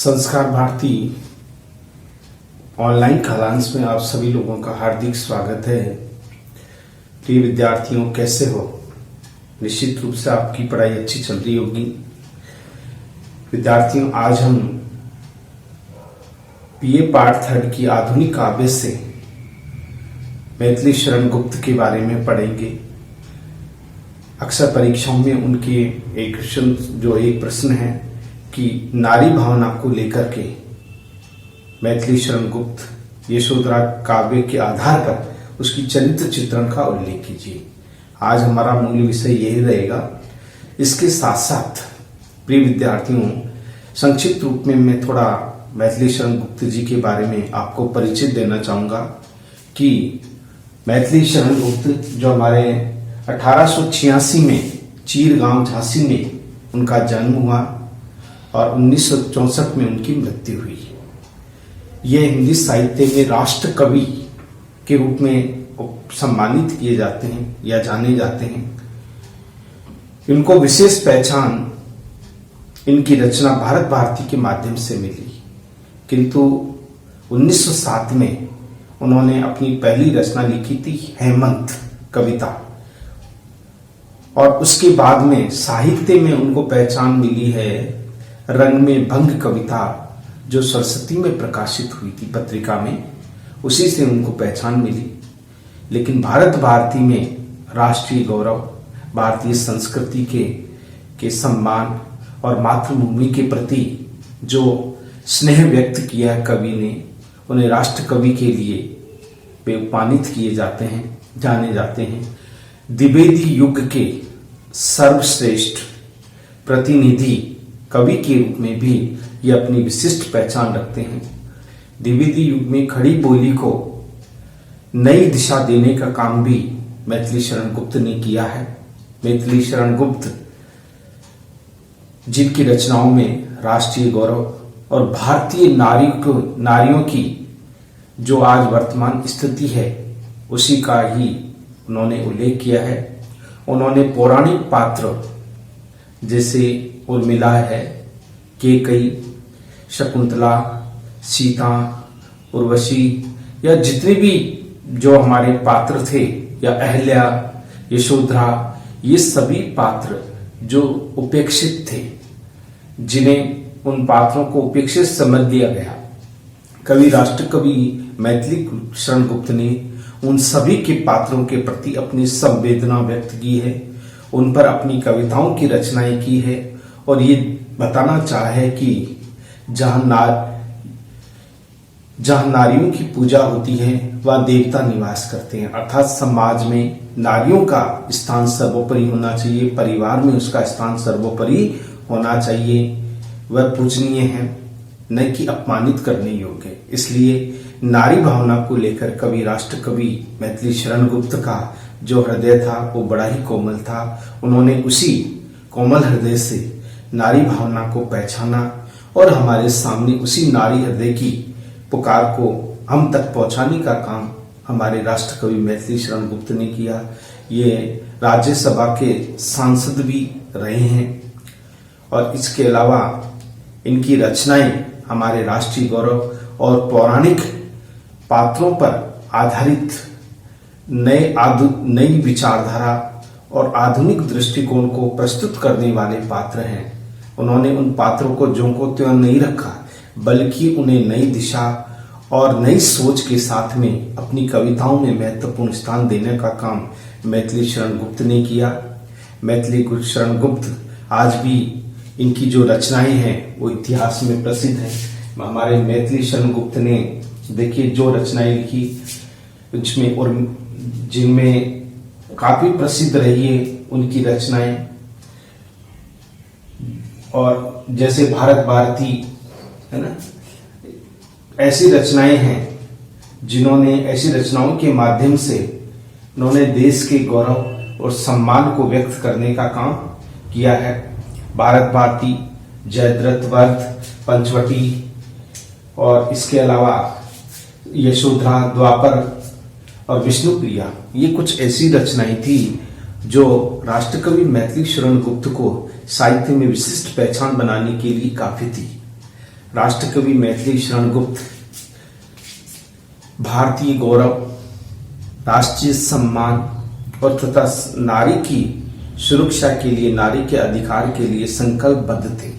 संस्कार Bharti online class में आप सभी लोगों का हार्दिक स्वागत है। प्रिय विद्यार्थियों, कैसे हो? निश्चित रूप से आपकी पढ़ाई अच्छी चल रही होगी। विद्यार्थियों, आज हम बीए पार्ट 3 की आधुनिक काव्य से मैथिली शरण गुप्त के बारे में पढ़ेंगे। अक्सर परीक्षाओं में उनके एक प्रश्न है कि नारी भावना को लेकर के मैथिली शरण गुप्त यशोधरा काव्य के आधार पर उसकी चरित्र चित्रण का उल्लेख कीजिए। आज हमारा मूल विषय यही रहेगा। इसके साथ साथ प्रिय विद्यार्थियों, संक्षिप्त रूप में मैं थोड़ा मैथिली शरण गुप्त जी के बारे में आपको परिचय देना चाहूंगा कि मैथिली शरण गुप्त जो हमारे 1886 में चीरगांव झांसी में उनका जन्म हुआ और 1964 में उनकी मृत्यु हुई। ये हिंदी साहित्य में राष्ट्र कवि के रूप में सम्मानित किए जाते हैं या जाने जाते हैं। इनको विशेष पहचान इनकी रचना भारत भारती के माध्यम से मिली, किंतु 1907 में उन्होंने अपनी पहली रचना लिखी थी हेमंत कविता, और उसके बाद में साहित्य में उनको पहचान मिली है रंग में भंग कविता, जो सरस्वती में प्रकाशित हुई थी पत्रिका में, उसी से उनको पहचान मिली। लेकिन भारत भारती में राष्ट्रीय गौरव, भारतीय संस्कृति के सम्मान और मातृभूमि के प्रति जो स्नेह व्यक्त किया कवि ने, उन्हें राष्ट्र कवि के लिए वे उपमानित किए जाते हैं, जाने जाते हैं। द्विवेदी युग के सर्वश्रेष्ठ प्रतिनिधि कवि के रूप में भी ये अपनी विशिष्ट पहचान रखते हैं। द्विवेदी युग में खड़ी बोली को नई दिशा देने का काम भी मैथिली शरण गुप्त ने किया है। मैथिली शरण गुप्त जिनकी रचनाओं में राष्ट्रीय गौरव और भारतीय नारियों की जो आज वर्तमान स्थिति है उसी का ही उन्होंने उल्लेख किया है। उन्होंने पौराणिक पात्र जैसे उर्मिला है, केकई, शकुंतला, सीता, उर्वशी, या जितने भी जो हमारे पात्र थे, या अहल्या, यशोधरा, ये सभी पात्र जो उपेक्षित थे, जिन्हें उन पात्रों को उपेक्षित समझ लिया गया, कवि राष्ट्र कवि मैथिली शरण गुप्त ने उन सभी के पात्रों के प्रति अपनी संवेदना व्यक्त की है, उन पर अपनी कविताओं की रचनाएं की है, और ये बताना चाहा है कि जहां नारियों की पूजा होती है वह देवता निवास करते हैं। अर्थात समाज में नारियों का स्थान सर्वोपरि होना चाहिए, परिवार में उसका स्थान सर्वोपरि होना चाहिए। वह पूजनीय है, न कि अपमानित करने योग्य। इसलिए नारी भावना को लेकर कवि राष्ट्र कवि मैथिली शरण गुप्त का जो हृदय था वो बड़ा ही कोमल था। उन्होंने उसी कोमल हृदय से नारी भावना को पहचाना और हमारे सामने उसी नारी हृदय की पुकार को हम तक पहुंचाने का काम हमारे राष्ट्र कवि मैथिली शरण गुप्त ने किया। ये राज्यसभा के सांसद भी रहे हैं, और इसके अलावा इनकी रचनाएं हमारे राष्ट्रीय गौरव और पौराणिक पात्रों पर आधारित नई विचारधारा और आधुनिक दृष्टिकोण को प्रस्तुत करने वाले पात्र हैं। उन्होंने उन पात्रों को ज्यों को त्यों नहीं रखा, बल्कि उन्हें नई दिशा और नई सोच के साथ में अपनी कविताओं में महत्वपूर्ण स्थान देने का काम मैथिली शरण गुप्त ने किया। मैथिली शरण गुप्त आज भी इनकी जो रचनाएं हैं वो इतिहास में प्रसिद्ध हैं। हमारे मैथिली शरण गुप्त ने देखिए जो रचनाएं लिखी, उसमें और जिनमें काफी प्रसिद्ध रही है उनकी रचनाएं, और जैसे भारत भारती है ना, ऐसी रचनाएं हैं जिन्होंने ऐसी रचनाओं के माध्यम से उन्होंने देश के गौरव और सम्मान को व्यक्त करने का काम किया है। भारत भारती, जयद्रथ वर्ध, पंचवटी, और इसके अलावा यशोधरा, द्वापर और विष्णुप्रिया, ये कुछ ऐसी रचनाएं थी जो राष्ट्रकवि मैथिली शरण गुप्त को साहित्य में विशिष्ट पहचान बनाने के लिए काफी थी। राष्ट्रकवि मैथिली शरण गुप्त भारतीय गौरव, राष्ट्रीय सम्मान और तथा नारी की सुरक्षा के लिए, नारी के अधिकार के लिए संकल्पबद्ध थे।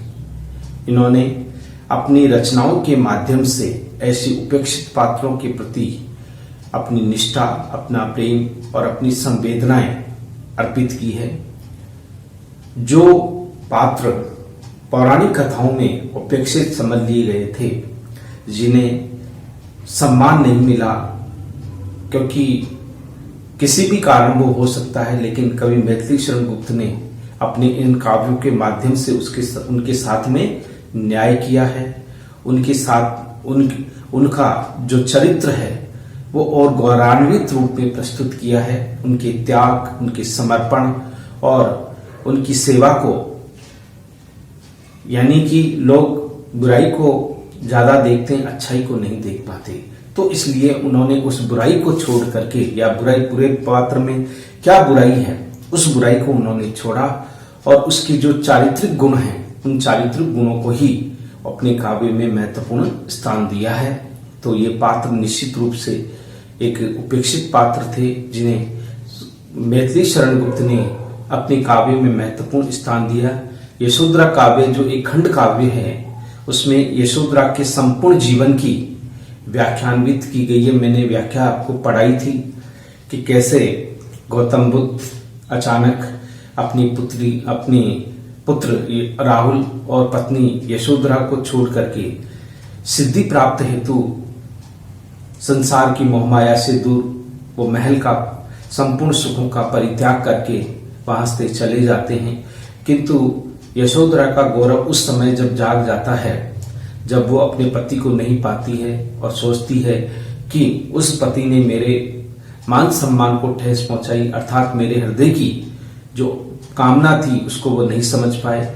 इन्होंने अपनी रचनाओं के माध्यम से ऐसे उपेक्षित पात्रों के प्रति अपनी निष्ठा, अपना प्रेम और अपनी संवेदनाएं अर्पित की है। जो पात्र पौराणिक कथाओं में उपेक्षित समझ लिए गए थे, जिन्हें सम्मान नहीं मिला, क्योंकि किसी भी कारण वो हो सकता है, लेकिन कवि मैथिली शरण गुप्त ने अपने इन काव्यों के माध्यम से उनके साथ में न्याय किया है। उनके साथ उनका जो चरित्र है वो और गौरवान्वित रूप में प्रस्तुत किया है। उनके त्याग, उनके समर्पण और उनकी सेवा को, यानी कि लोग बुराई को ज्यादा देखते हैं, अच्छाई को नहीं देख पाते, तो इसलिए उन्होंने उस बुराई को छोड़ करके, या बुराई, पूरे पात्र में क्या बुराई है, उस बुराई को उन्होंने छोड़ा और उसके जो चारित्रिक गुण हैं, उन चारित्रिक गुणों को ही अपने काव्य में महत्वपूर्ण स्थान दिया है। तो ये पात्र निश्चित रूप से एक उपेक्षित पात्र थे, जिन्हें मैथिली शरण गुप्त ने अपने काव्य में महत्वपूर्ण स्थान दिया। यशोधरा काव्य जो एक खंड काव्य है, उसमें यशोधरा के संपूर्ण जीवन की व्याख्यान्वित की गई है। मैंने व्याख्या आपको पढ़ाई थी कि कैसे गौतम बुद्ध अचानक अपनी पुत्र राहुल और पत्नी यशोधरा को छोड़ करके सिद्धि प्राप्त हेतु संसार की मोहमाया से दूर वो महल का संपूर्ण सुखों का परित्याग करके वहां से चले जाते हैं। किंतु यशोधरा का गौरव उस समय जब जाग जाता है, जब वो अपने पति को नहीं पाती है और सोचती है कि उस पति ने मेरे मान सम्मान को ठेस पहुंचाई, अर्थात मेरे हृदय की जो कामना थी उसको वो नहीं समझ पाए,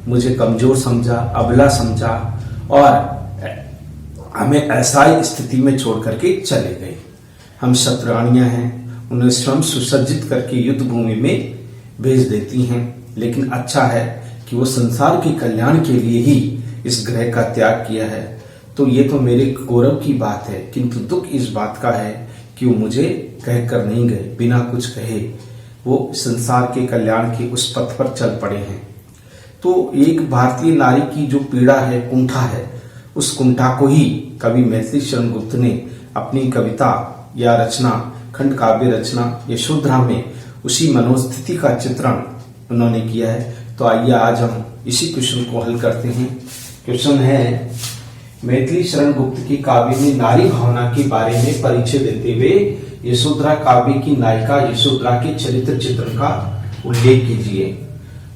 मुझे कमजोर समझा, अबला समझा और हमें ऐसा स्थिति में छोड़ करके चले गए। हम शत्ररानियां हैं, उन्हें स्वयं सुसज्जित करके युद्ध भूमि में भेज देती हैं, लेकिन अच्छा है कि वो संसार के कल्याण के लिए ही इस ग्रह का त्याग किया है। तो ये तो मेरे गौरव की बात है, किंतु दुख इस बात का है कि वो मुझे कहकर नहीं गए, बिना कुछ कहे वो संसार के कल्याण के उस पथ पर चल पड़े हैं। तो एक भारतीय नारी की जो पीड़ा है, कुंठा है, उस कुंठा को ही कवि मैथिली शरण गुप्त ने अपनी कविता या रचना, खंड काव्य रचना यशोधरा में उसी मनोस्थिति का चित्रण उन्होंने किया है। तो आइए आज हम इसी क्वेश्चन को हल करते हैं। क्वेश्चन है, मैथिली शरण गुप्त की काव्य में नारी भावना के बारे में परिचय देते हुए यशोधरा काव्य की नायिका यशोधरा के चरित्र चित्रण का उल्लेख कीजिए।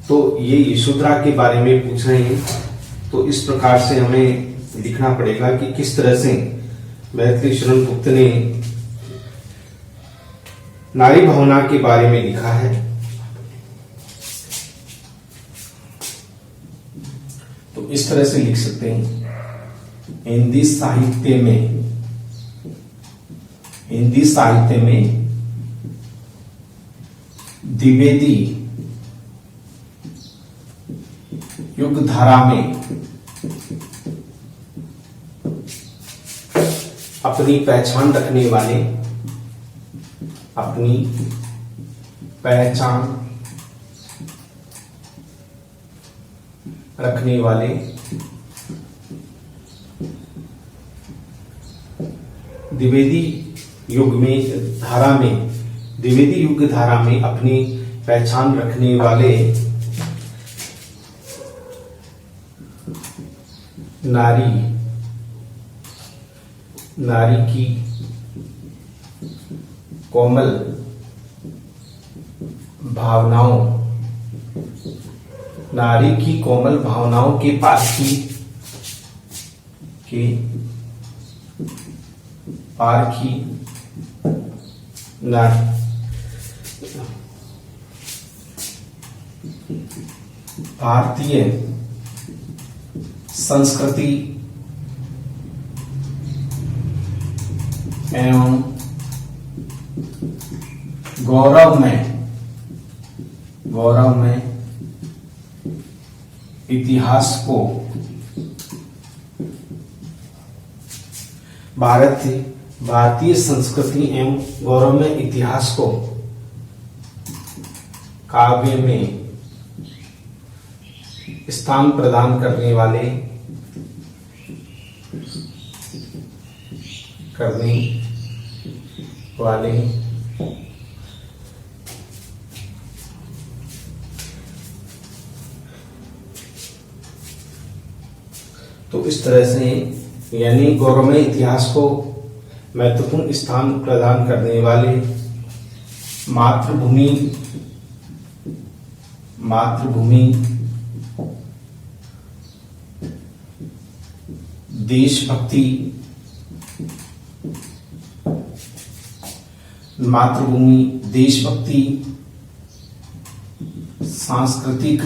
तो ये यशोधरा के बारे में पूछ रहे हैं, तो इस प्रकार से हमें लिखना पड़ेगा कि किस तरह से मैथिली शरण गुप्त ने नारी भावना के बारे में लिखा है। तो इस तरह से लिख सकते हैं, हिंदी साहित्य में द्विवेदी युग धारा में अपनी पहचान रखने वाले द्विवेदी युग धारा में अपनी पहचान रखने वाले नारी की कोमल भावनाओं के पारखी भारतीय संस्कृति एवं गौरव में इतिहास को भारतीय संस्कृति एवं गौरवमय इतिहास को काव्य में स्थान प्रदान करने वाले तो इस तरह से यानी गौरवमय इतिहास को महत्वपूर्ण स्थान प्रदान करने वाले मातृभूमि देशभक्ति सांस्कृतिक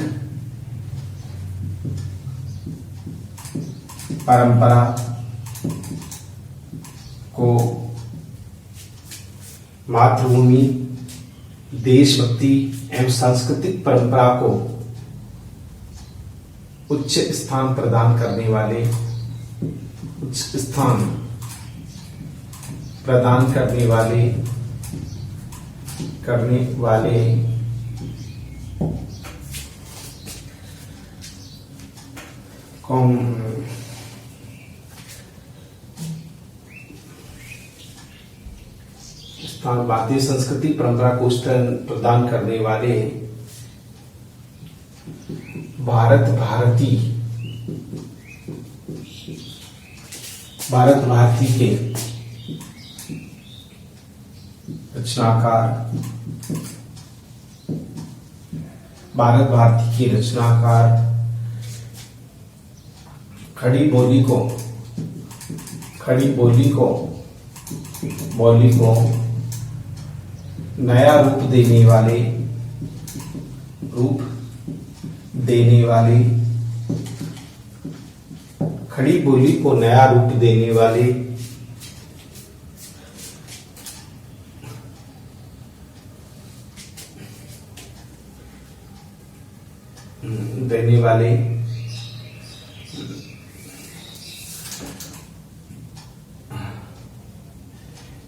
परंपरा को मातृभूमि देशभक्ति एवं सांस्कृतिक परंपरा को उच्च स्थान प्रदान करने वाले कौन भारतीय संस्कृति परंपरा को स्थान प्रदान करने वाले भारत भारती के रचनाकार खड़ी बोली को नया रूप देने वाले खड़ी बोली को नया रूप देने वाले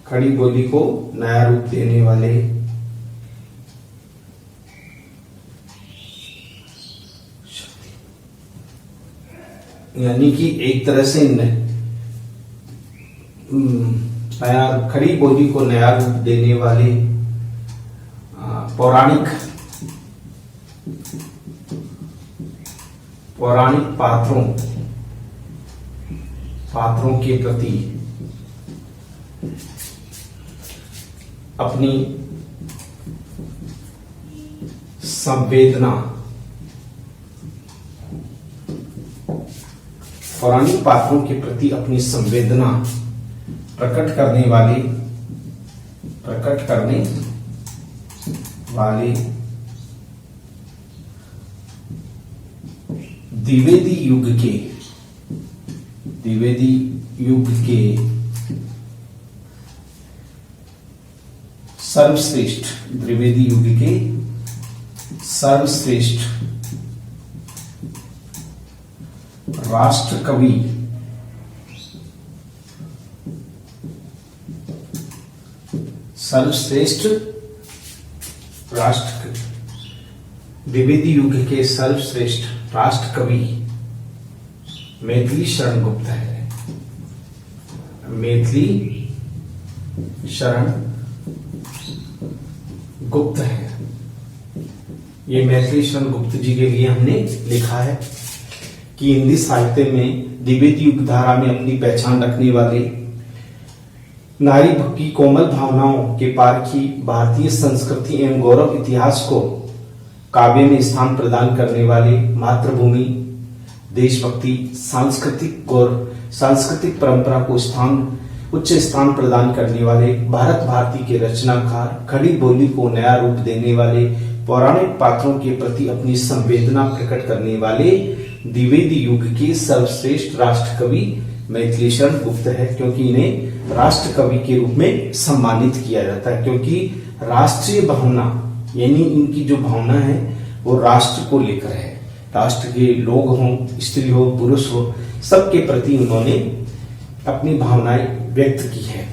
खड़ी बोली को नया रूप देने वाले यानी कि एक तरह से नया खड़ी बोली को नया रूप देने वाले पौराणिक पात्रों के प्रति अपनी संवेदना प्रकट करने वाले द्विवेदी युग के सर्वश्रेष्ठ राष्ट्रकवि द्विवेदी युग के सर्वश्रेष्ठ राष्ट्रकवि मैथिली शरण गुप्त है। ये मैथिली शरण गुप्त जी के लिए हमने लिखा है कि हिंदी साहित्य में द्विवेदी युग धारा में अपनी पहचान रखने वाले नारी की कोमल भावनाओं के पारखी भारतीय संस्कृति एवं गौरव इतिहास को काव्य में स्थान प्रदान करने वाले मातृभूमि देशभक्ति सांस्कृतिक परंपरा को उच्च स्थान प्रदान करने वाले भारत भारती के रचनाकार खड़ी बोली को नया रूप देने वाले पौराणिक पात्रों के प्रति अपनी संवेदना प्रकट करने वाले द्विवेदी युग के सर्वश्रेष्ठ राष्ट्रकवि मैथिली शरण गुप्त है, क्योंकि इन्हें राष्ट्रकवि के रूप में सम्मानित किया जाता है। क्योंकि राष्ट्रीय भावना यानी इनकी जो भावना है वो राष्ट्र को लेकर है। राष्ट्र के लोग हों, स्त्री हो, पुरुष हो, सबके प्रति उन्होंने अपनी भावनाएं व्यक्त की है।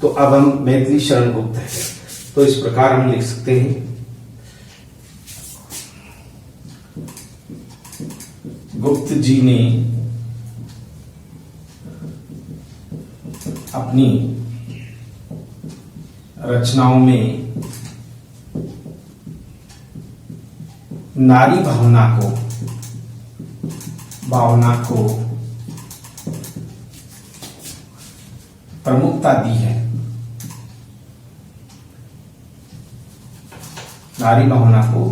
तो अब हम मैथिली शरण गुप्त है, तो इस प्रकार हम लिख सकते हैं, गुप्त जी ने अपनी रचनाओं में नारी भावना को प्रमुखता दी है। नारी भावना को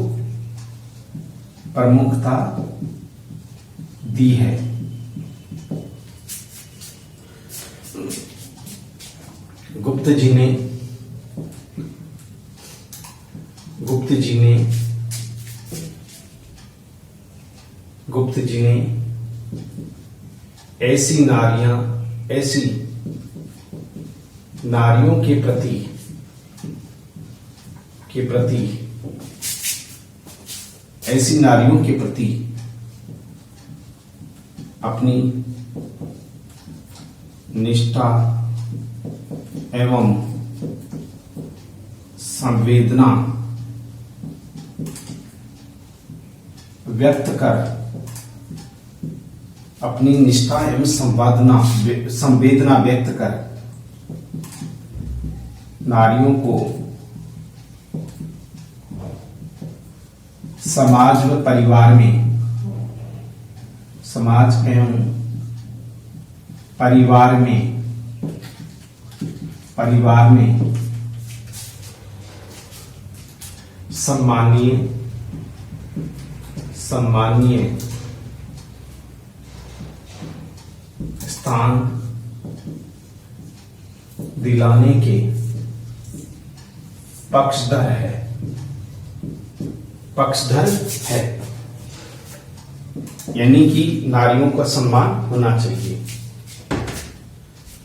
प्रमुखता दी है। गुप्त जी ने ऐसी नारियों के प्रति ऐसी नारियों के प्रति अपनी निष्ठा एवं संवेदना व्यक्त कर अपनी निष्ठा एवं संवेदना व्यक्त कर नारियों को समाज व परिवार में सम्मानीय स्थान दिलाने के पक्षधर है। यानी कि नारियों का सम्मान होना चाहिए।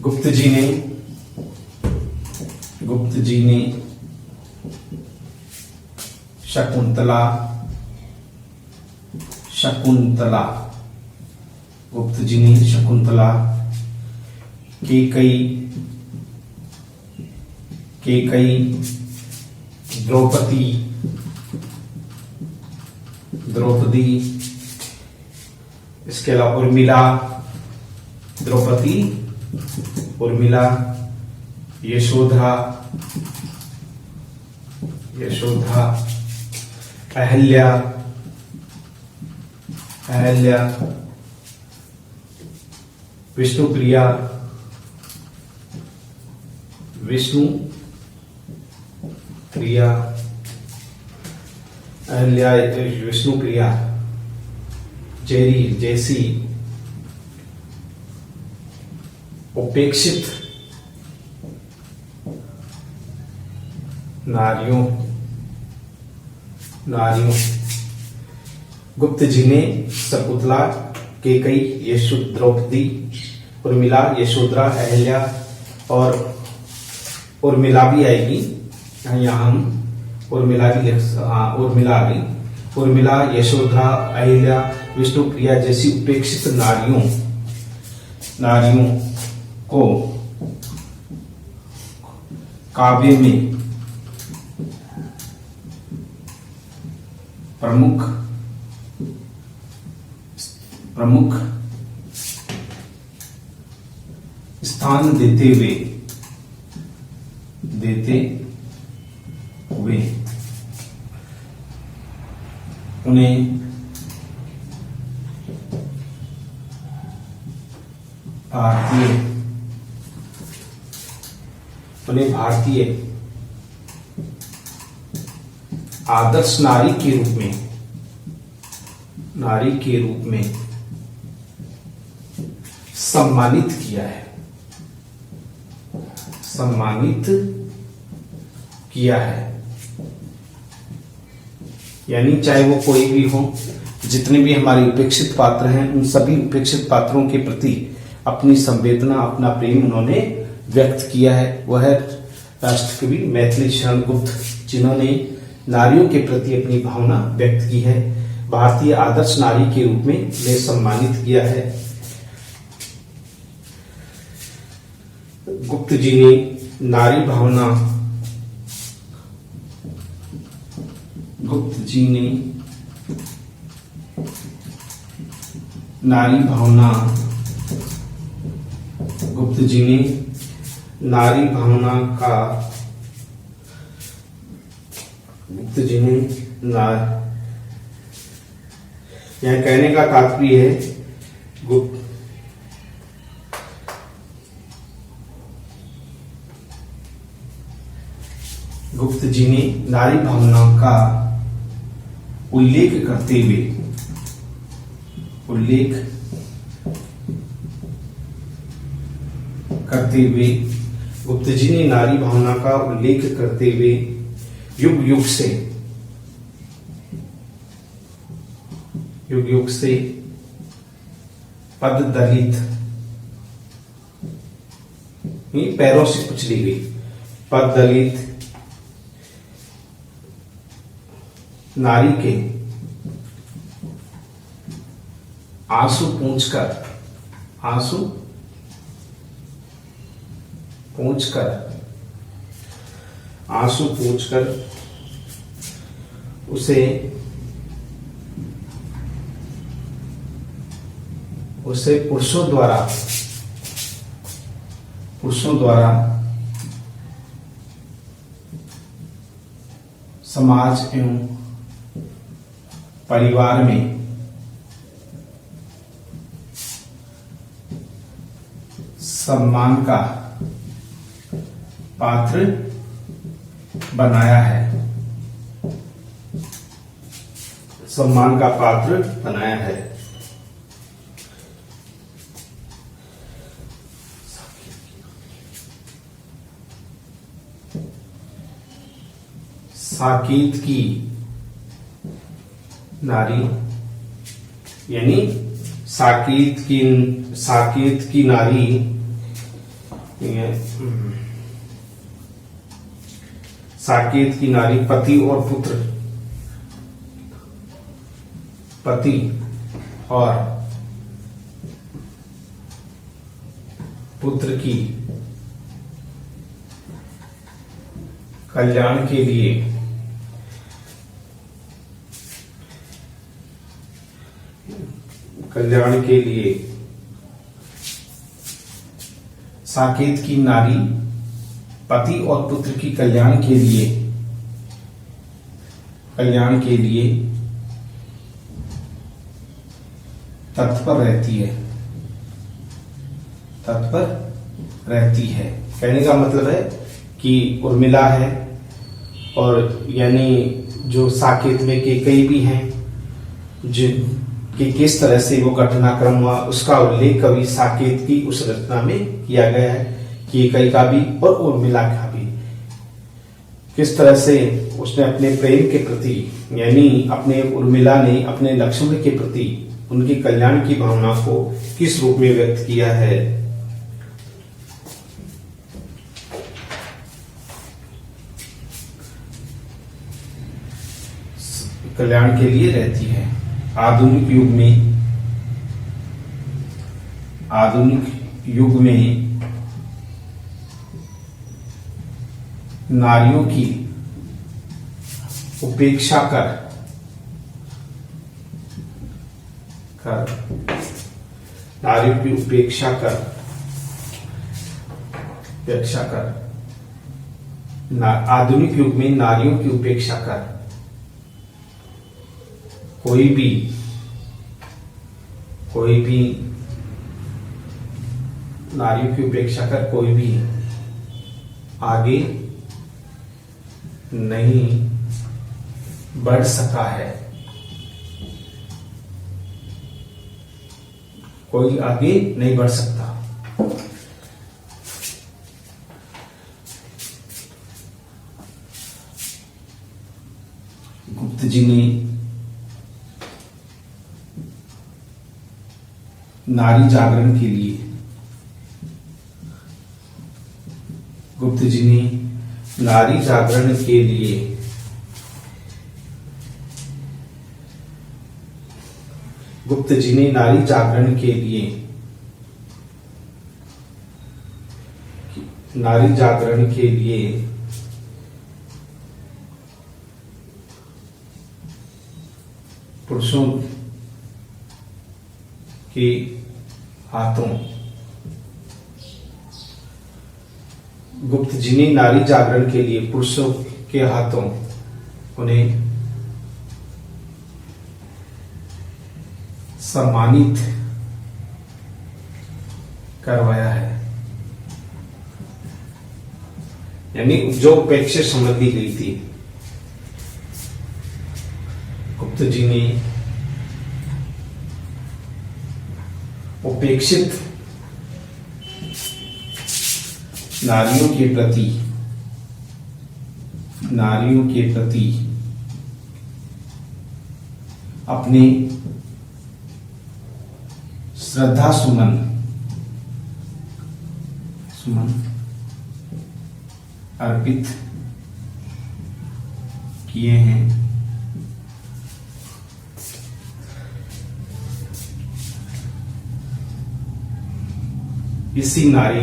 गुप्त जी ने शकुंतला केकई द्रौपदी इसके अलावा उर्मिला यशोधरा अहल्या विष्णुप्रिया जैसी उपेक्षित नारियों गुप्त जी ने शकुंतला, केकई, द्रौपदी, उर्मिला, यशोधरा, अहल्या और उर्मिला भी आएगी यहाँ, हम उर्मिला भी उर्मिला आ गई। उर्मिला, यशोधरा, अहल्या, विष्णुप्रिया जैसी उपेक्षित नारियों को काव्य में प्रमुख स्थान देते हुए उन्हें भारतीय आदर्श नारी के रूप में सम्मानित किया है। यानी चाहे वो कोई भी हो, जितने भी हमारे उपेक्षित पात्र हैं, उन सभी उपेक्षित पात्रों के प्रति अपनी संवेदना, अपना प्रेम उन्होंने व्यक्त किया है। वह है राष्ट्रकवि मैथिली शरण गुप्त, जिन्होंने नारियों के प्रति अपनी भावना व्यक्त की है, भारतीय आदर्श नारी के रूप में उन्हें सम्मानित किया है। गुप्त जी ने नारी भावना, गुप्त जी ने नारी भावना, गुप्त जी ने नारी भावना का, गुप्त जी ने यह कहने का तात्पर्य है गुप्त जी ने नारी भावना का उल्लेख करते हुए, गुप्त जी ने नारी भावना का उल्लेख करते हुए युग युग से पद दलित, पैरों से कुचली गई, पद दलित नारी के आंसू पूंछकर उसे पुरुषों द्वारा समाज एवं परिवार में सम्मान का पात्र बनाया है, सम्मान का पात्र बनाया है। साकेत की नारी, यानी साकेत की नारी, साकेत की नारी पति और पुत्र की कल्याण के लिए साकेत की नारी पति और पुत्र की कल्याण के लिए तत्पर रहती है। कहने का मतलब है कि उर्मिला है, और यानी जो साकेत में कई भी हैं कि किस तरह से वो घटनाक्रम हुआ, उसका उल्लेख कवि साकेत की उस रचना में किया गया है कि कई का भी और उर्मिला का भी किस तरह से उसने अपने प्रेम के प्रति, यानी अपने उर्मिला ने अपने लक्ष्मण के प्रति उनके कल्याण की भावना को किस रूप में व्यक्त किया है। कल्याण के लिए रहती है। आधुनिक युग में नारियों की उपेक्षा कर आधुनिक युग में नारियों की उपेक्षा कर कोई भी नारियों की उपेक्षा कर कोई भी आगे नहीं बढ़ सका है, कोई आगे नहीं बढ़ सकता। गुप्त जी ने नारी जागरण के लिए, गुप्त जी ने नारी जागरण के लिए गुप्त जी ने नारी जागरण के लिए नारी जागरण के लिए पुरुषों के हाथों, गुप्त जी ने नारी जागरण के लिए पुरुषों के हाथों उन्हें सम्मानित करवाया है। यानी जो उपेक्षा समझ ली गई थी, गुप्त जी ने उपेक्षित नारियों के प्रति अपने श्रद्धा सुमन अर्पित किए हैं। इसी नारी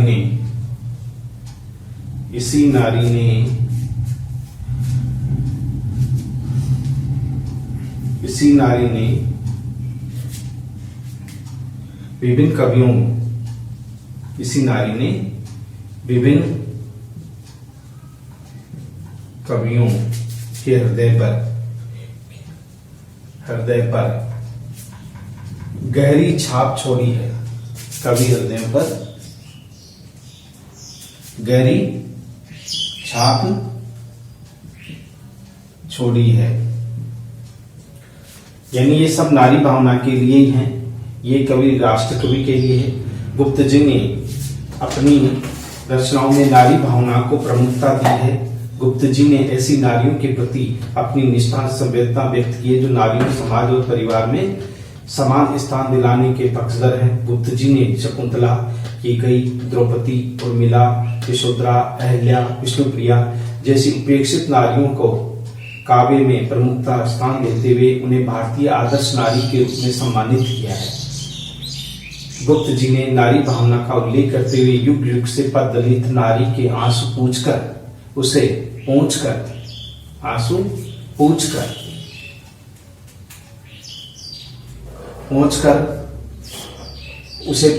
ने विभिन्न कवियों के हृदय पर गहरी छाप छोड़ी है। कवि हृदय पर गहरी छाप छोड़ी है। यानी ये सब नारी भावना के लिए ही हैं। ये कवि राष्ट्र कवि के लिए है। गुप्त जी ने अपनी रचनाओं में नारी भावना को प्रमुखता दी है। गुप्त जी ने ऐसी नारियों के प्रति अपनी निष्ठा संवेदना व्यक्त की है जो नारियों समाज और परिवार में समान स्थान दिलाने के पक्षधर हैं। गुप्त जी ने शकुंतला, कैकेयी, द्रौपदी, उर्मिला, यशोधरा, अहल्या, विष्णुप्रिया जैसी उपेक्षित नारियों को काव्य में प्रमुखता स्थान देते हुए उन्हें भारतीय आदर्श नारी के रूप में सम्मानित किया है। गुप्त जी ने नारी भावना का उल्लेख करते हुए युग युग से पददलित नारी के आंसू पूछकर उसे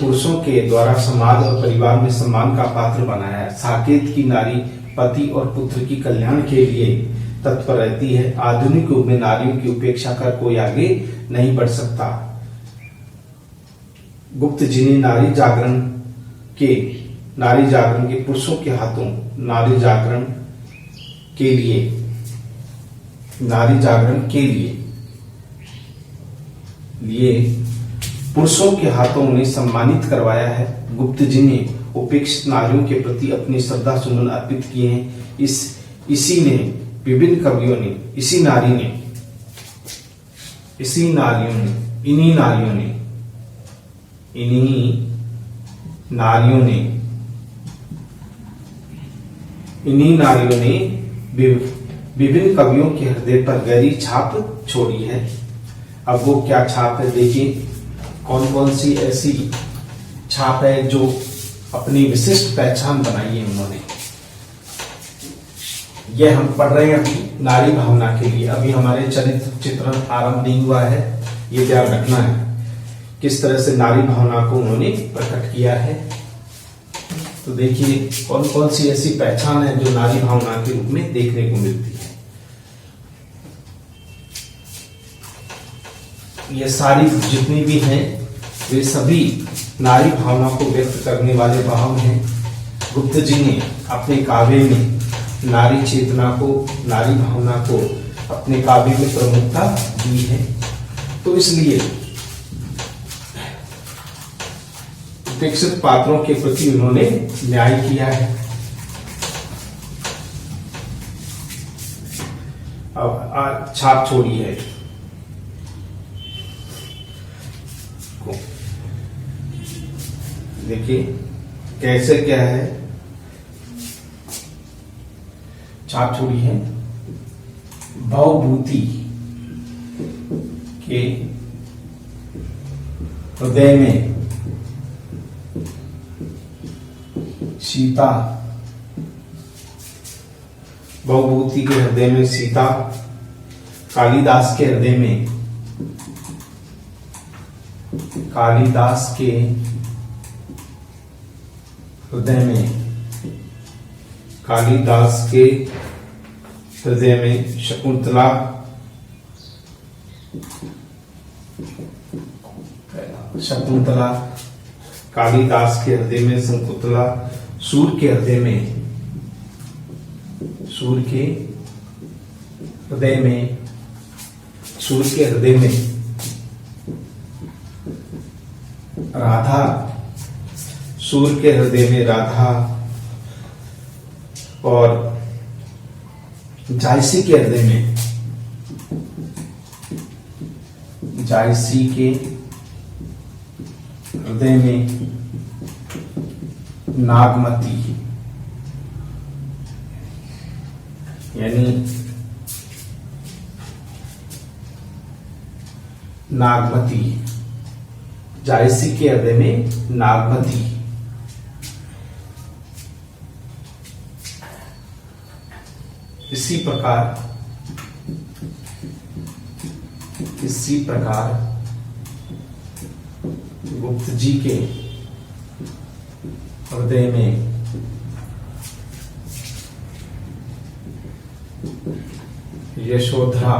पुरुषों के द्वारा समाज और परिवार में सम्मान का पात्र बनाया। साकेत की नारी पति और पुत्र की कल्याण के लिए तत्पर रहती है। आधुनिक युग में नारियों की उपेक्षा कर कोई आगे नहीं बढ़ सकता। गुप्त जी ने नारी जागरण के पुरुषों के हाथों नारी जागरण के लिए पुरुषों के हाथों उन्हें सम्मानित करवाया है। गुप्त जी ने उपेक्षित नारियों के प्रति अपनी श्रद्धा सुमन अर्पित किए हैं। इन्हीं नारियों ने विभिन्न कवियों के हृदय पर गहरी छाप छोड़ी है। अब वो क्या छाप है, देखिए कौन कौन सी ऐसी छाप है जो अपनी विशिष्ट पहचान बनाई है उन्होंने। यह हम पढ़ रहे हैं अभी नारी भावना के लिए। अभी हमारे चरित्र चित्रण आरंभ नहीं हुआ है, ये ध्यान रखना है किस तरह से नारी भावना को उन्होंने प्रकट किया है। तो देखिए कौन कौन सी ऐसी पहचान है जो नारी भावना के रूप में देखने को मिलती है। ये सारी जितनी भी हैं वे सभी नारी भावना को व्यक्त करने वाले भाव हैं। गुप्त जी ने अपने काव्य में नारी चेतना को, नारी भावना को अपने काव्य में प्रमुखता दी है। तो इसलिए उपेक्षित पात्रों के प्रति उन्होंने न्याय किया है। अब छाप छोड़ी है। देखिए कैसे क्या है, छाप छोड़ी है। भवभूति के हृदय में सीता भवभूति के हृदय में सीता, कालिदास के हृदय में, कालिदास के हृदय में, कालिदास के हृदय में शकुंतला, शकुंतला, कालिदास के हृदय में शकुंतला, सूर्य के हृदय में, सूर्य के हृदय में, सूर्य के हृदय में राधा, सूर्य के हृदय में राधा, और जायसी के हृदय में, जायसी के हृदय में नागमती, यानी नागमती, जायसी के हृदय में नागमती। इसी प्रकार गुप्त जी के हृदय में यशोधरा,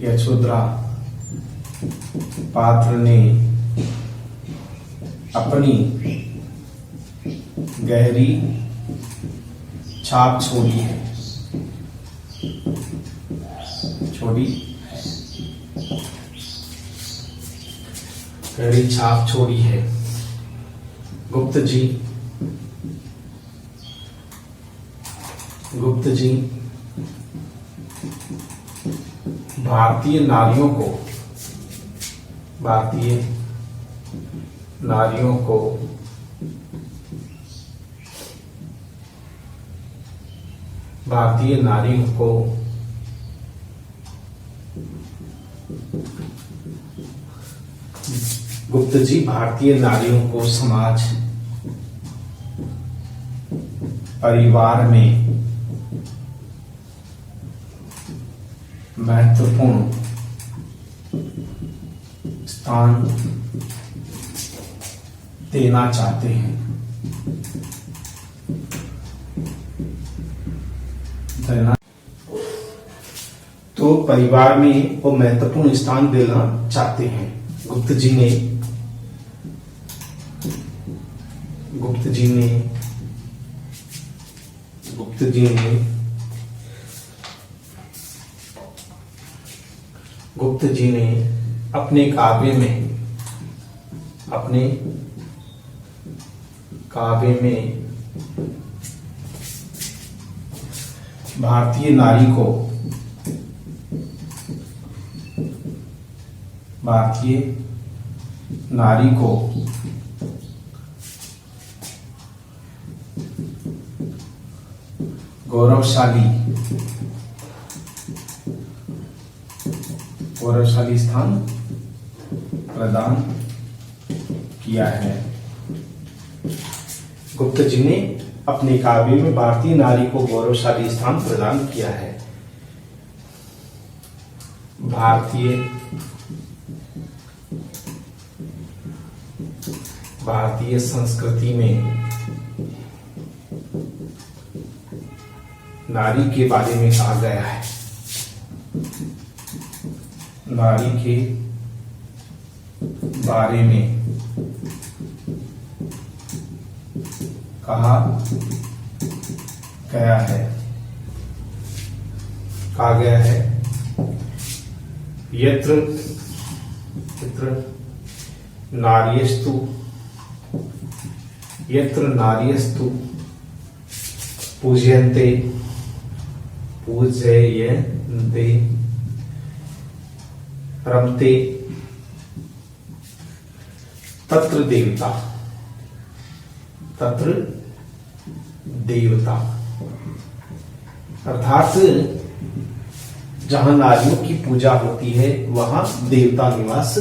यशोधरा पात्र ने अपनी गहरी छाप छोड़ी है, गहरी छाप छोड़ी है। गुप्त जी भारतीय नारियों को, भारतीय नारियों को गुप्त जी भारतीय नारियों को समाज, परिवार में महत्वपूर्ण स्थान देना चाहते हैं। तो परिवार में वो महत्वपूर्ण स्थान देना चाहते हैं। गुप्त जी ने अपने काव्य में भारतीय नारी को गौरवशाली स्थान प्रदान किया है। गुप्त जी ने अपने काव्य में भारतीय नारी को गौरवशाली स्थान प्रदान किया है। भारतीय संस्कृति में नारी के बारे में कहा गया है, नारी के बारे में कहा गया है यत्र नार्यस्तु पूजयन्ते रमते तत्र देवता, अर्थात जहां नारियों की पूजा होती है वहां देवता निवास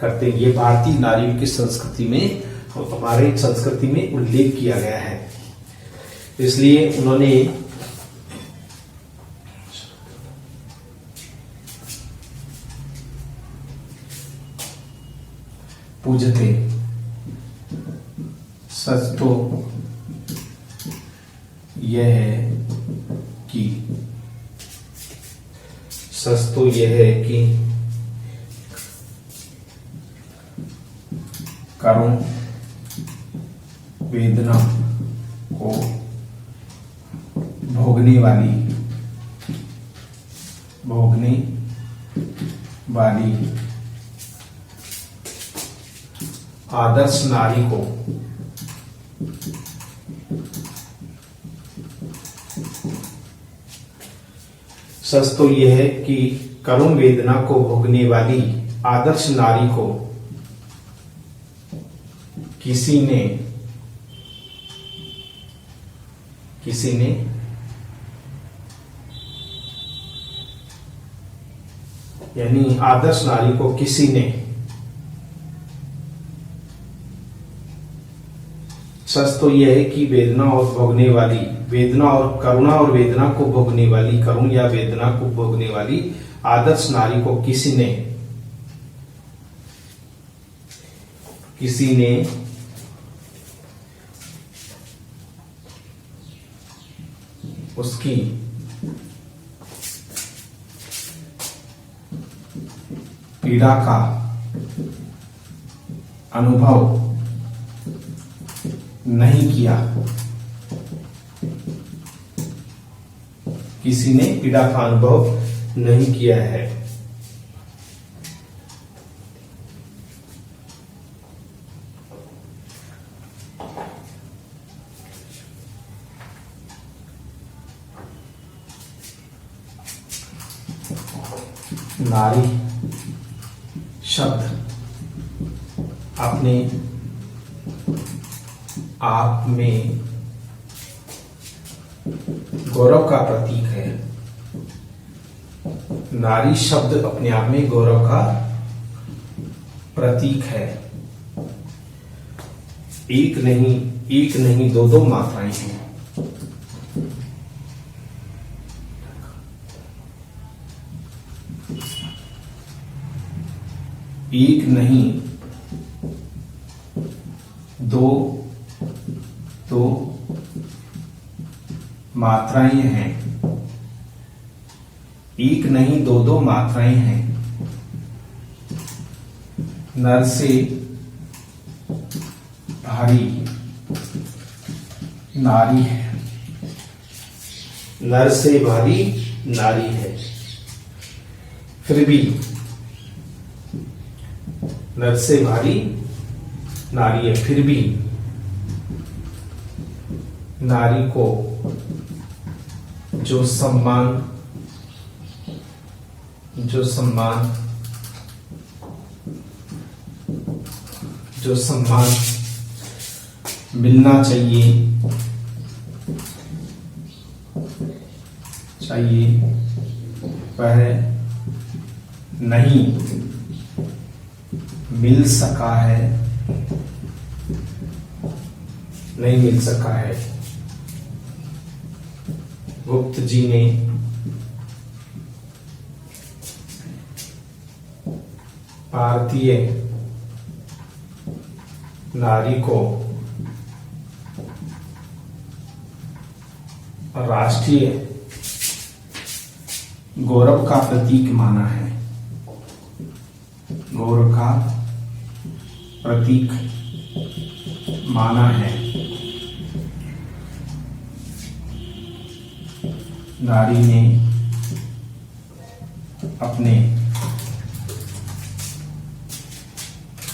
करते हैं। ये भारतीय नारियों की संस्कृति में, हमारे संस्कृति में उल्लेख किया गया है। इसलिए उन्होंने पूजते। सच तो यह है कि सच तो यह है कि करुण वेदना को भोगने वाली आदर्श नारी को सच तो यह है कि करुण वेदना को भोगने वाली आदर्श नारी को किसी ने यानी आदर्श नारी को किसी ने सच तो यह है कि वेदना और करुणा और वेदना को भोगने वाली, करुण या वेदना को भोगने वाली आदर्श नारी को किसी ने उसकी पीड़ा का अनुभव नहीं किया। किसी ने पीड़ा का अनुभव नहीं किया है। नारी शब्द अपने आप में गौरव का प्रतीक है। नारी शब्द अपने आप में गौरव का प्रतीक है। एक नहीं दो मात्राएं हैं। एक नहीं दो मात्राएं हैं। एक नहीं दो मात्राएं हैं। नर से भारी नारी है। नर से भारी नारी है। फिर भी नर से भारी नारी है। फिर भी नारी को जो सम्मान मिलना चाहिए वह नहीं मिल सका है। गुप्त जी ने भारतीय नारी को राष्ट्रीय गौरव का प्रतीक माना है। गौरव का प्रतीक माना है। नारी ने अपने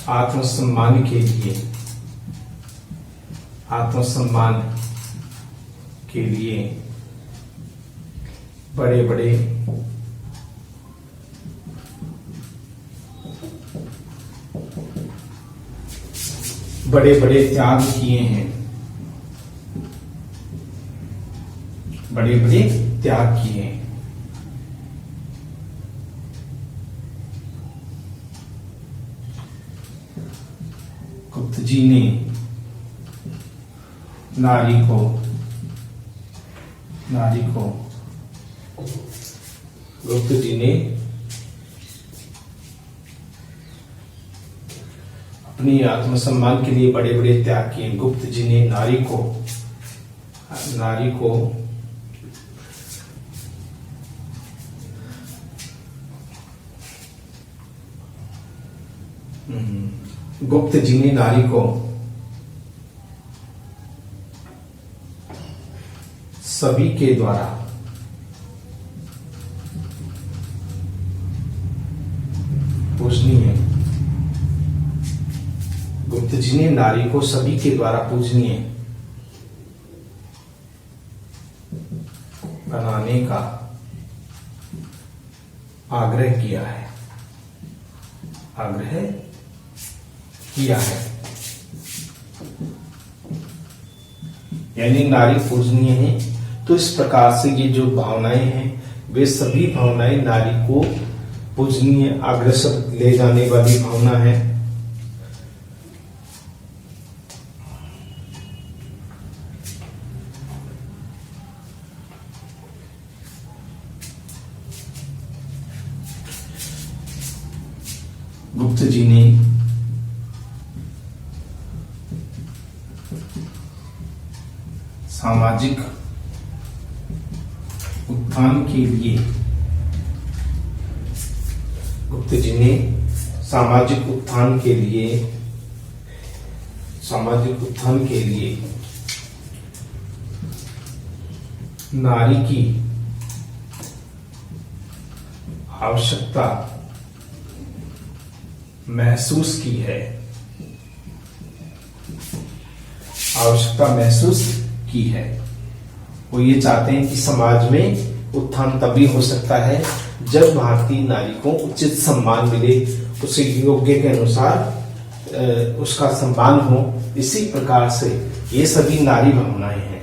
आत्मसम्मान के लिए बड़े बड़े त्याग किए हैं। बड़े त्याग किए। गुप्त जी ने नारी को नारी को गुप्त जी ने अपनी आत्मसम्मान के लिए बड़े बड़े त्याग किए। गुप्त जी ने नारी को गुप्त जी ने नारी को सभी के द्वारा पूजनीय, गुप्त जी ने नारी को सभी के द्वारा पूजनीय बनाने का आग्रह किया है, आग्रह किया है। यानी नारी पूजनीय है, तो इस प्रकार से ये जो भावनाएं हैं वे सभी भावनाएं नारी को पूजनीय अग्रसर ले जाने वाली भावना है। गुप्त जी ने सामाजिक उत्थान के लिए, गुप्त जी ने सामाजिक उत्थान के लिए नारी की आवश्यकता महसूस की है, आवश्यकता महसूस की है। वो ये चाहते हैं कि समाज में उत्थान तभी हो सकता है जब भारतीय नारी को उचित सम्मान मिले, उसे योग्य के अनुसार उसका सम्मान हो। इसी प्रकार से ये सभी नारी भावनाएं हैं।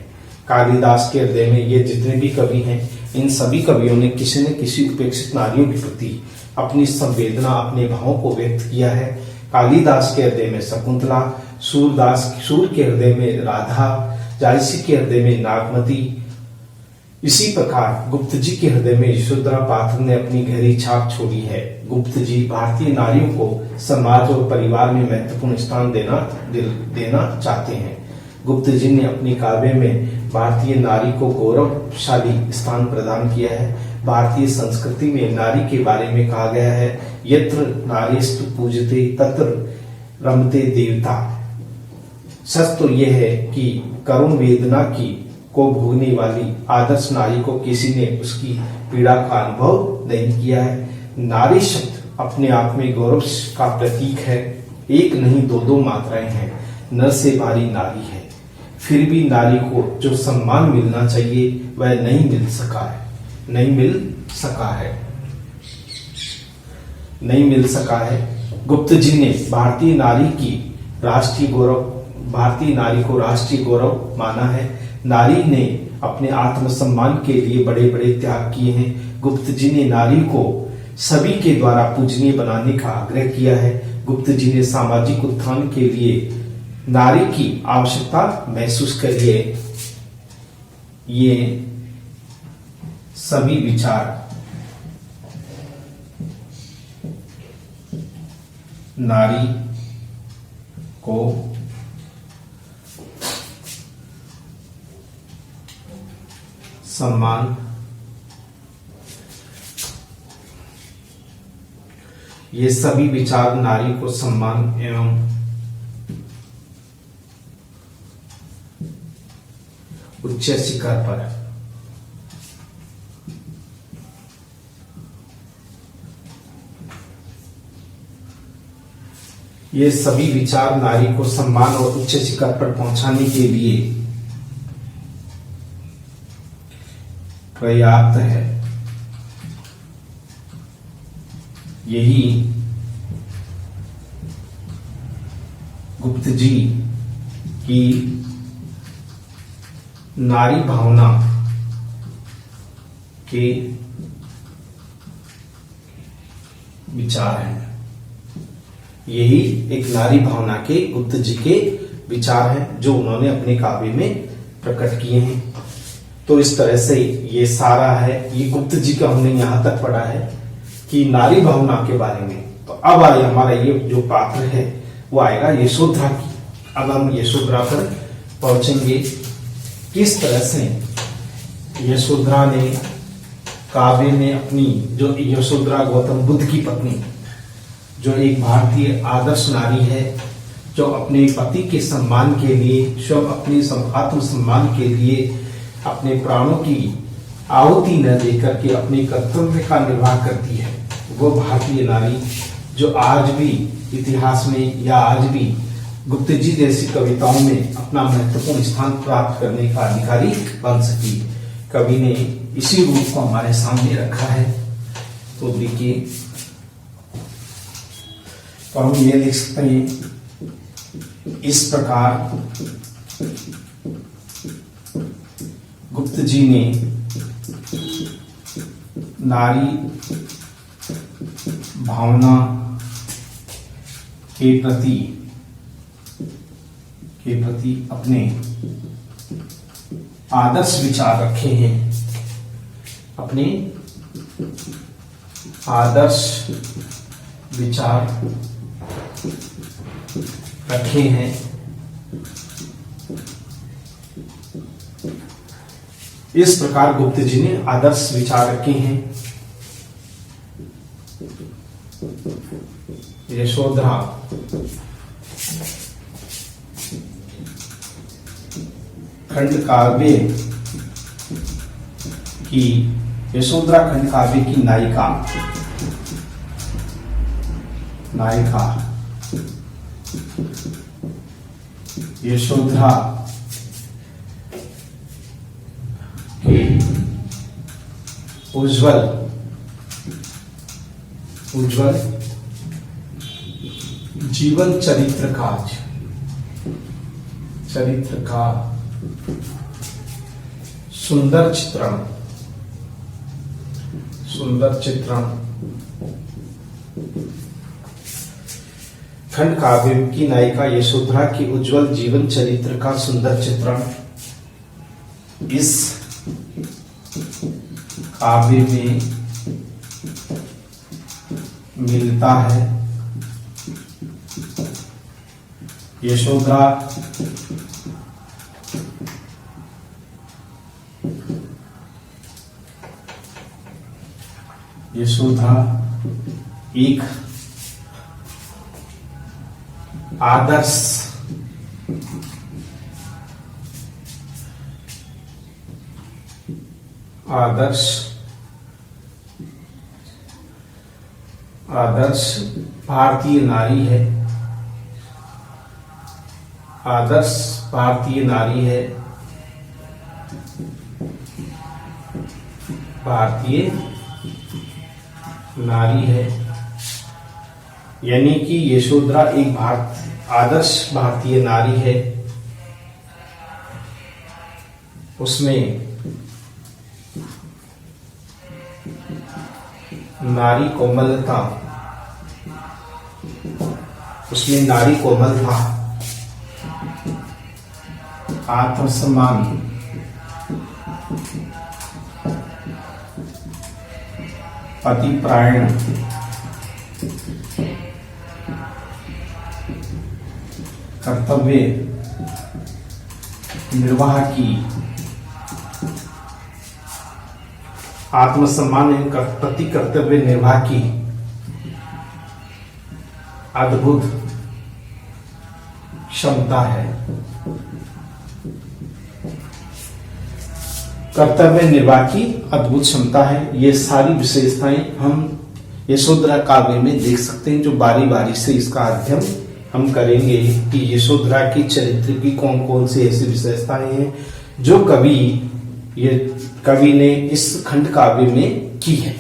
कालिदास के हृदय में ये जितने भी कवि हैं, इन सभी कवियों ने किसी न किसी उपेक्षित नारियों के प्रति अपनी संवेदना, अपने भावों को व्यक्त किया है। कालिदास के हृदय में शकुंतला, सूर के हृदय में राधा, जायसी के हृदय में नागमती। इसी प्रकार गुप्त जी के हृदय में यशोधरा पात्र ने अपनी गहरी छाप छोड़ी है। गुप्त जी भारतीय नारियों को समाज और परिवार में महत्वपूर्ण स्थान देना चाहते हैं। गुप्त जी ने अपनी काव्य में भारतीय नारी को गौरवशाली स्थान प्रदान किया है। भारतीय संस्कृति में नारी के बारे में कहा गया है, यत्र नारीस्तु पूजते तत्र रमते देवता। सच तो यह है कि करुण वेदना को भोगने वाली आदर्श नारी को किसी ने उसकी पीड़ा का अनुभव नहीं किया है। नारी शब्द अपने आप में गौरव का प्रतीक है। एक नहीं दो मात्राएं हैं। नर से भारी नारी है, फिर भी नारी को जो सम्मान मिलना चाहिए वह नहीं मिल सका है। गुप्त जी ने भारतीय नारी को राष्ट्रीय गौरव माना है। नारी ने अपने आत्मसम्मान के लिए बड़े बड़े त्याग किए हैं। गुप्त जी ने नारी को सभी के द्वारा पूजनीय बनाने का आग्रह किया है। गुप्त जी ने सामाजिक उत्थान के लिए नारी की आवश्यकता महसूस करी है। ये सभी विचार नारी को सम्मान, ये सभी विचार नारी को सम्मान एवं उच्च शिखर पर ये सभी विचार नारी को सम्मान और उच्च शिखर पर पहुंचाने के लिए पर्याप्त है। यही गुप्त जी की नारी भावना के विचार हैं। यही एक नारी भावना के गुप्त जी के विचार हैं जो उन्होंने अपने काव्य में प्रकट किए हैं। तो इस तरह से ये सारा है, ये गुप्त जी का हमने यहां तक पढ़ा है कि नारी भावना के बारे में। तो अब आए हमारा ये जो पात्र है वो आएगा यशोधरा की। अब हम यशोधरा पर पहुंचेंगे। किस तरह से यशोधरा ने काव्य में अपनी, जो यशोधरा गौतम बुद्ध की पत्नी, जो एक भारतीय आदर्श नारी है, जो अपने पति के सम्मान के लिए, जो अपने आत्म सम्मान के लिए अपने प्राणों की आहुति न देकर के अपने कर्तव्य का निर्वाह करती है, वो भारतीय नारी जो आज भी इतिहास में या आज भी गुप्त जी जैसी कविताओं में अपना महत्वपूर्ण स्थान प्राप्त करने का अधिकारी बन सकी। कवि ने इसी रूप को हमारे सामने रखा है। तो देखिए, तो हम ये लिख सकते हैं इस प्रकार गुप्त जी ने नारी भावना के प्रति अपने आदर्श विचार रखे हैं, अपने आदर्श विचार रखे हैं। इस प्रकार गुप्त जी ने आदर्श विचार रखे हैं। यशोधरा खंड काव्य की, यशोधरा खंड काव्य की नायिका यशोधरा के उज्जवल जीवन चरित्र का सुंदर चित्रण खंड काव्य की नायिका यशोधरा के उज्जवल जीवन चरित्र का सुंदर चित्रण इस काव्य में मिलता है। यशोधरा एक आदर्श भारतीय नारी है। आदर्श भारतीय नारी है। यानी कि यशोधरा एक आदर्श भारतीय नारी है। उसमें नारी कोमलता, आत्मसम्मान, पतिपरायण, कर्तव्य निर्वाह की, आत्मसम्मान एवं प्रति कर्तव्य निर्वाह की अद्भुत क्षमता है। कर्तव्य निर्वाह की अद्भुत क्षमता है। ये सारी विशेषताएं हम यशोधरा काव्य में देख सकते हैं। जो बारी बारी से इसका अध्ययन हम करेंगे कि यशोधरा की चरित्र की कौन कौन सी ऐसी विशेषताएं हैं जो कवि ने इस खंड काव्य में की है।